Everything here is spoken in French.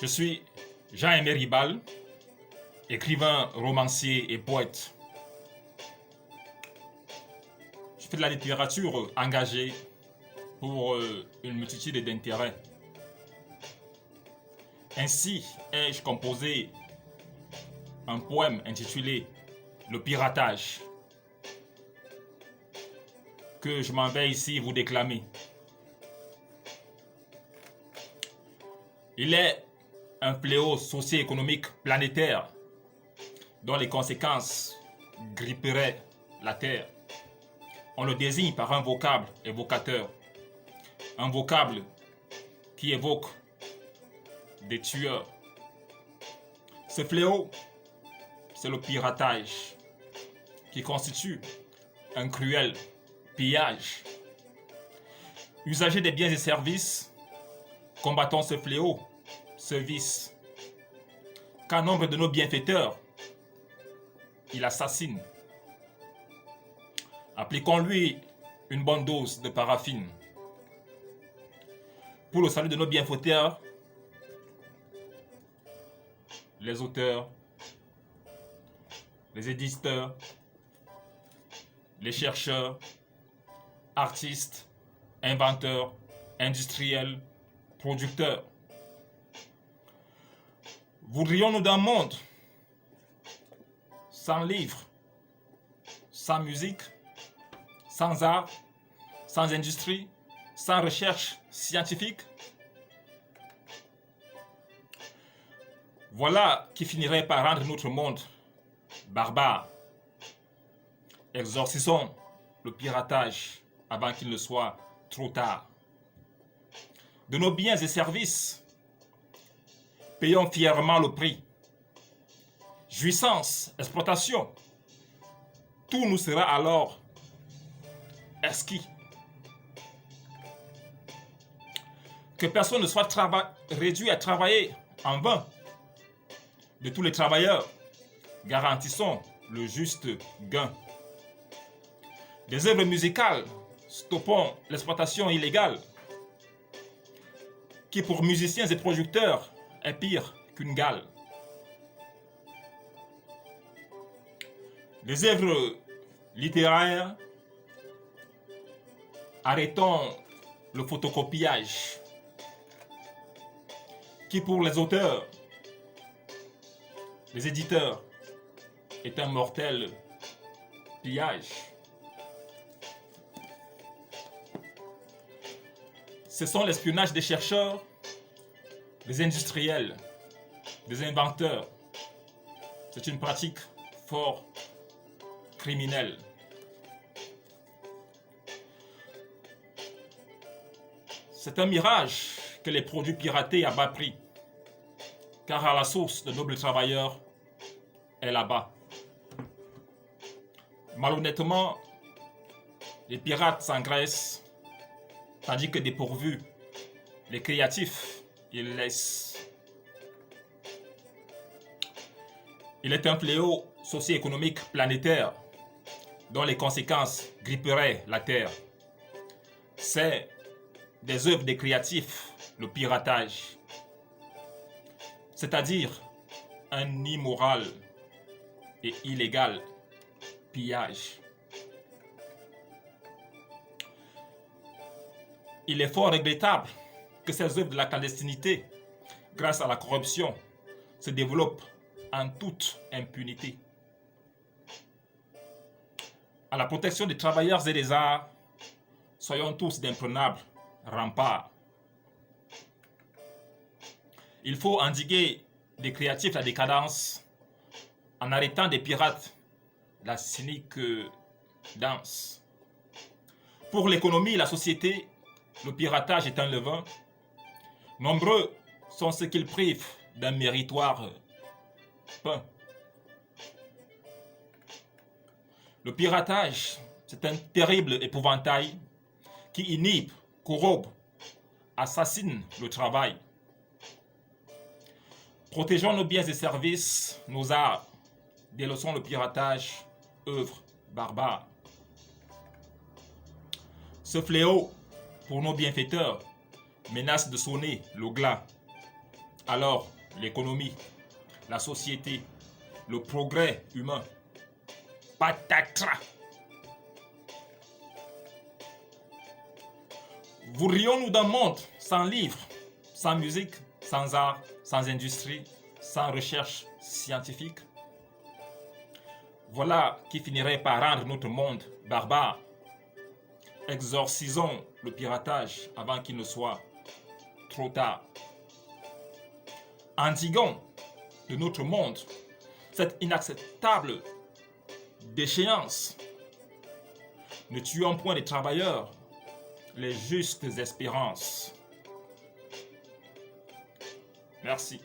Je suis Jean-Aimé Ribal, écrivain, romancier et poète. Je fais de la littérature engagée pour une multitude d'intérêts. Ainsi ai-je composé un poème intitulé Le piratage, que je m'en vais ici vous déclamer. Il est un fléau socio-économique planétaire dont les conséquences gripperaient la Terre. On le désigne par un vocable évocateur, un vocable qui évoque des tueurs. Ce fléau, c'est le piratage, qui constitue un cruel pillage. Usagers des biens et services, combattons ce fléau, ce vice. Qu'un nombre de nos bienfaiteurs, il assassine. Appliquons-lui une bonne dose de paraffine. Pour le salut de nos bienfaiteurs, les auteurs, les éditeurs, les chercheurs, artistes, inventeurs, industriels, producteurs. Voudrions-nous d'un monde sans livres, sans musique, sans art, sans industrie, sans recherche scientifique? Voilà qui finirait par rendre notre monde barbare. Exorcisons le piratage avant qu'il ne soit trop tard. De nos biens et services, payons fièrement le prix. Jouissance, exploitation, tout nous sera alors exquis. Que personne ne soit réduit à travailler en vain. De tous les travailleurs, garantissons le juste gain. Des œuvres musicales, stoppons l'exploitation illégale, qui pour musiciens et producteurs est pire qu'une gale. Des œuvres littéraires, arrêtons le photocopiage, qui pour les auteurs, les éditeurs, est un mortel pillage. Ce sont l'espionnage des chercheurs, des industriels, des inventeurs. C'est une pratique fort criminelle. C'est un mirage que les produits piratés à bas prix, car à la source de nobles travailleurs est là-bas. Malhonnêtement, les pirates s'engraissent, tandis que dépourvus, les créatifs, ils laissent. Il est un fléau socio-économique planétaire dont les conséquences gripperaient la Terre. C'est des œuvres des créatifs, le piratage, c'est-à-dire un immoral et illégal pillage. Il est fort regrettable que ces œuvres de la clandestinité, grâce à la corruption, se développent en toute impunité. À la protection des travailleurs et des arts, soyons tous d'imprenables remparts. Il faut endiguer des créatifs la décadence en arrêtant des pirates la cynique danse. Pour l'économie et la société, le piratage est un levain. Nombreux sont ceux qu'il prive d'un méritoire pain. Le piratage, c'est un terrible épouvantail qui inhibe, corrompt, assassine le travail. Protégeons nos biens et services, nos arts. Dénonçons le piratage, œuvre barbare. Ce fléau, pour nos bienfaiteurs, menace de sonner le glas. alors l'économie, la société, le progrès humain, patatras. Voudrions-nous d'un monde sans livres, sans musique, sans art, sans industrie, sans recherche scientifique? Voilà qui finirait par rendre notre monde barbare. Exorcisons le piratage avant qu'il ne soit trop tard. Endiguons de notre monde cette inacceptable déchéance. Ne tuons point les travailleurs, les justes espérances. Merci.